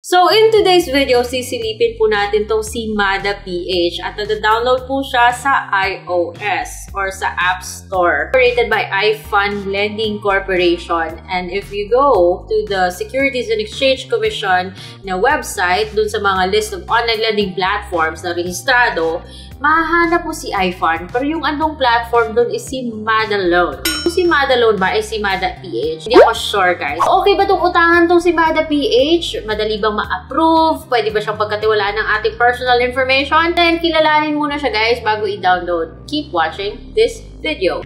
So, in today's video, sisilipin po natin tong si Mada PH at nada-download po siya sa iOS or sa App Store. Operated by iFund Lending Corporation. And if you go to the Securities and Exchange Commission na website, dun sa mga list of online lending platforms na rehistrado, mahahanap po si iFund. Pero yung andong platform dun is si Mada Loan. Kung si Mada Loan ba ay si Mada PH? Hindi ako sure, guys. Okay ba itong utangan tong si Mada PH? Madali bang ma-approve? Pwede ba siyang pagkatiwalaan ng ating personal information? Then, kilalanin muna siya, guys, bago i-download. Keep watching this video.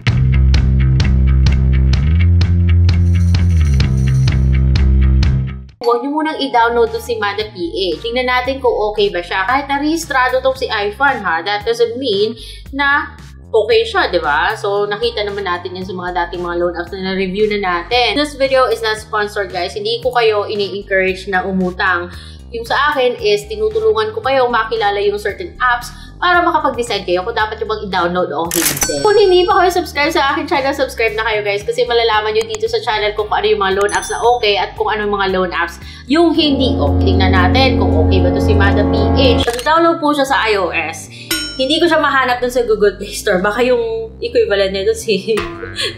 Huwag niyo munang i-download to si Mada PH. Tingnan natin kung okay ba siya. Kahit na-rehistrado tong si iFund, ha, that doesn't mean na okay siya, di ba? So, nakita naman natin yan sa mga dating mga loan apps na na-review na natin. This video is not sponsored, guys. Hindi ko kayo ini-encourage na umutang. Yung sa akin is, tinutulungan ko kayo makilala yung certain apps para makapag-decide kayo kung dapat yung bang i-download o hindi. Kung hindi pa kayo subscribe sa akin channel, subscribe na kayo, guys, kasi malalaman nyo dito sa channel kung ano yung mga loan apps na okay at kung ano yung mga loan apps yung hindi okay. Tingnan natin kung okay ba to si Mada PH. Download po siya sa iOS. Hindi ko siya mahanap dun sa Google Play Store. Baka yung equivalent niya dun si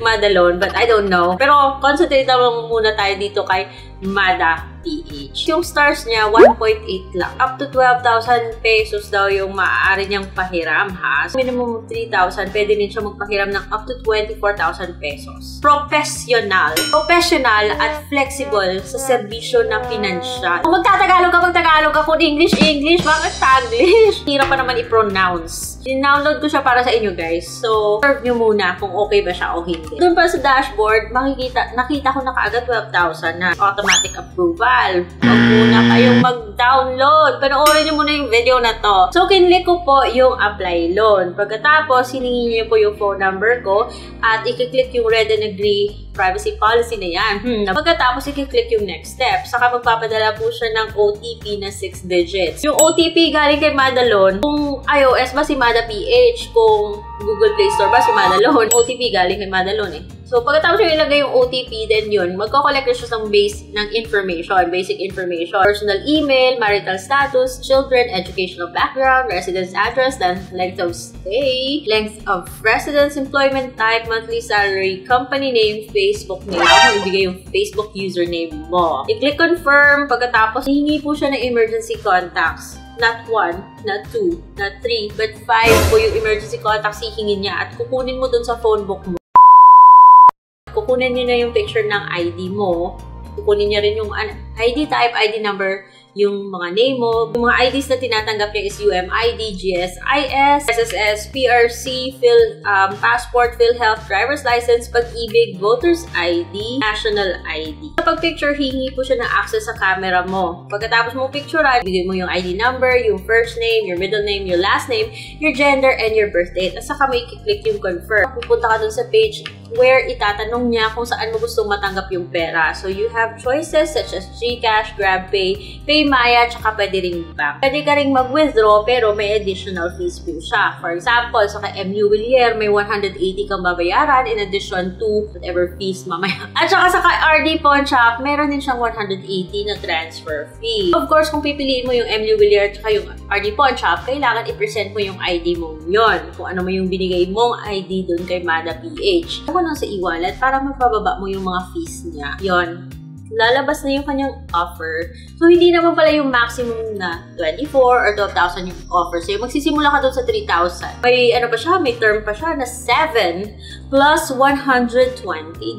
Mada Loan, but I don't know. Pero concentrate naman muna tayo dito kay Mada PH. Yung stars niya, 1.8 lang. Up to 12,000 pesos daw yung maaari niyang pahiram, ha? So, minimum of 3,000, pwede din siya magpahiram ng up to 24,000 pesos. Professional. Professional at flexible sa serbisyo na pinansyal. Kung magtatagalog ka, kung English, bakit Taglish? Hirap pa naman i-pronounce. Download ko siya para sa inyo, guys. So, serve nyo muna kung okay ba siya o hindi. Doon pa sa dashboard, nakita ko na kaagad 12,000 na automatic approval. Huwag muna kayong mag-download. Panoorin nyo muna yung video na to. So, kinlik ko po yung apply loan. Pagkatapos, hiningin nyo po yung phone number ko at i-click yung red and agree privacy policy na yan. Pagkatapos, i-click yung next step. Saka magpapadala po siya ng OTP na 6 digits. Yung OTP galing kay Mada Loan. Kung iOS ba si Mada PH, kung Google Play Store ba si Mada Loan, OTP galing kay Mada Loan eh. So, pagkatapos yung ilagay yung OTP, then yun, magko-collect siya ng basic information. Personal email, marital status, children, educational background, residence address, then length of stay, length of residence, employment type, monthly salary, company name, Facebook nila, kung ibigay yung Facebook username mo. I-click confirm, pagkatapos, hihingi po siya ng emergency contacts. Not 1, not 2, not 3, but 5 po yung emergency contacts hihingin niya at kukunin mo dun sa phone book mo. Kukunin niyo na yung picture ng ID mo. Kukunin niya rin yung ID type, ID number, yung mga name mo. Yung mga IDs na tinatanggap niya is UMID, GSIS, SSS, PRC, passport, PhilHealth, driver's license, pag-ibig, voter's ID, national ID. Kapag picture, hingi po siya ng access sa camera mo. Pagkatapos mo picturean, bigay mo yung ID number, yung first name, your middle name, your last name, your gender, and your birth date. At saka mo i-click yung confirm. Pupunta ka dun sa page where itatanong niya kung saan mo gusto matanggap yung pera. So, you have choices such as GCash, GrabPay, PayMaya, tsaka pwede ring bank. Pwede ka ring mag-withdraw pero may additional fees po siya. For example, sa MU Willier, may 180 kang babayaran in addition to whatever fees mamaya. At saka sa RD Pawn Shop, meron din siyang 180 na transfer fee. Of course, kung pipiliin mo yung MU Willier tsaka yung RD Pawn Shop, kailangan i-present mo yung ID mo yun. Kung ano mo yung binigay mong ID dun kay Mada PH. Ako lang sa e-wallet para mapababa mo yung mga fees niya. Yun. Lalabas na yung kanyang offer. So, hindi naman pala yung maximum na 24 or 12,000 yung offer. So, magsisimula ka doon sa 3,000. May ano pa siya, may term pa siya na 7 plus 120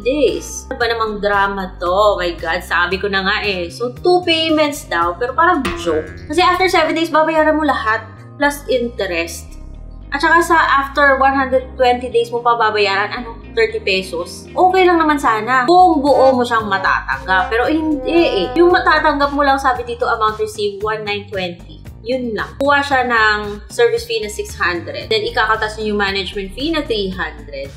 days. Ano ba namang drama to? Oh my God, sabi ko na nga eh. So, 2 payments daw, pero parang joke. Kasi after 7 days, babayaran mo lahat plus interest. At saka sa after 120 days mo pa babayaran, 30 pesos. Okay lang naman sana. Buong buo mo siyang matatanggap. Pero hindi eh. Yung matatanggap mo lang, sabi dito, amount received, 1,920. Yun lang. Kuha siya ng service fee na 600. Then, ikakatas niyo yung management fee na 300.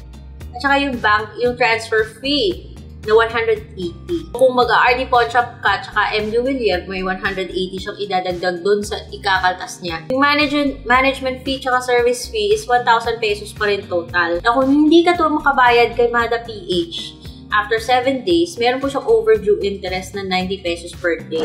At saka yung yung transfer fee na 180. Kung mag-RD Pawn Shop ka, tsaka MU Willier, may 180 siyang idadagdag dun sa ikakaltas niya. Yung management fee tsaka service fee is 1,000 pesos pa rin total. Na kung hindi ka to makabayad kay Mada PH, after 7 days, meron po siyang overdue interest na 90 pesos per day.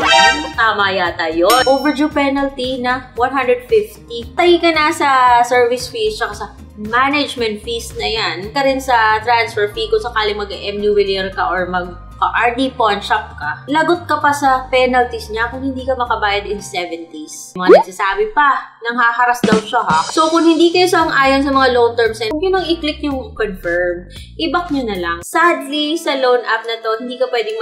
Tama yata yun. Overdue penalty na 150. Tayo ka na sa service fees tsaka sa management fees na yan. Ka rin sa transfer fee kung sakali mag-MU Villar ka or RD pawn shop ka, lagot ka pa sa penalties niya kung hindi ka makabayad in 7 days. Mga nagsasabi pa, nang haharas daw siya ha. So kung hindi kayo sang-ayon sa mga loan terms, huwag nyo nang i-click yung confirm. I-back nyo na lang. Sadly, sa loan app na to, hindi ka pwedeng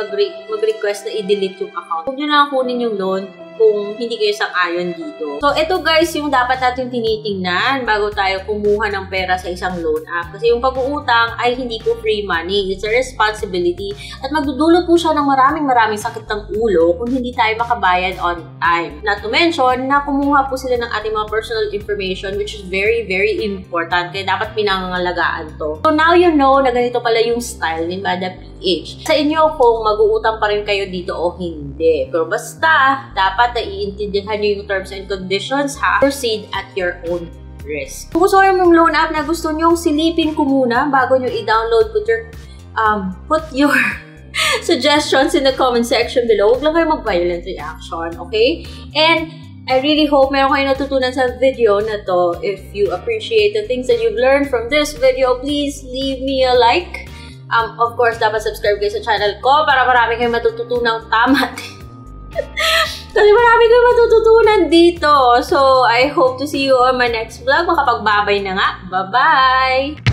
mag-request na i-delete yung account. Huwag nyo na kunin yung loan kung hindi kayo sang-ayon dito. So, ito guys, yung dapat natin tinitingnan bago tayo kumuha ng pera sa isang loan app. Kasi yung pag-uutang ay hindi po free money. It's a responsibility. At magdudulot po siya ng maraming sakit ng ulo kung hindi tayo makabayad on time. Not to mention, na kumuha po sila ng ating mga personal information which is very, very important. Kaya dapat pinangangalagaan to. So, now you know na ganito pala yung style ni Mada PH. Sa inyo kung mag-uutang pa rin kayo dito o hindi. Pero basta, dapat naiintindihan nyo yung terms and conditions ha. Proceed at your own risk. Kung gusto kayo mong loan app na gusto nyong silipin ko muna bago nyo i-download, put your suggestions in the comment section below. Huwag lang kayo mag-violent reaction, okay? And I really hope meron kayo natutunan sa video na to. If you appreciate the things that you've learned from this video, please leave me a like. Of course, dapat subscribe kayo sa channel ko para marami kayong matututunan tama. Kasi marami kayong matututunan dito. So, I hope to see you on my next vlog. Makapagbabay na nga. Bye-bye!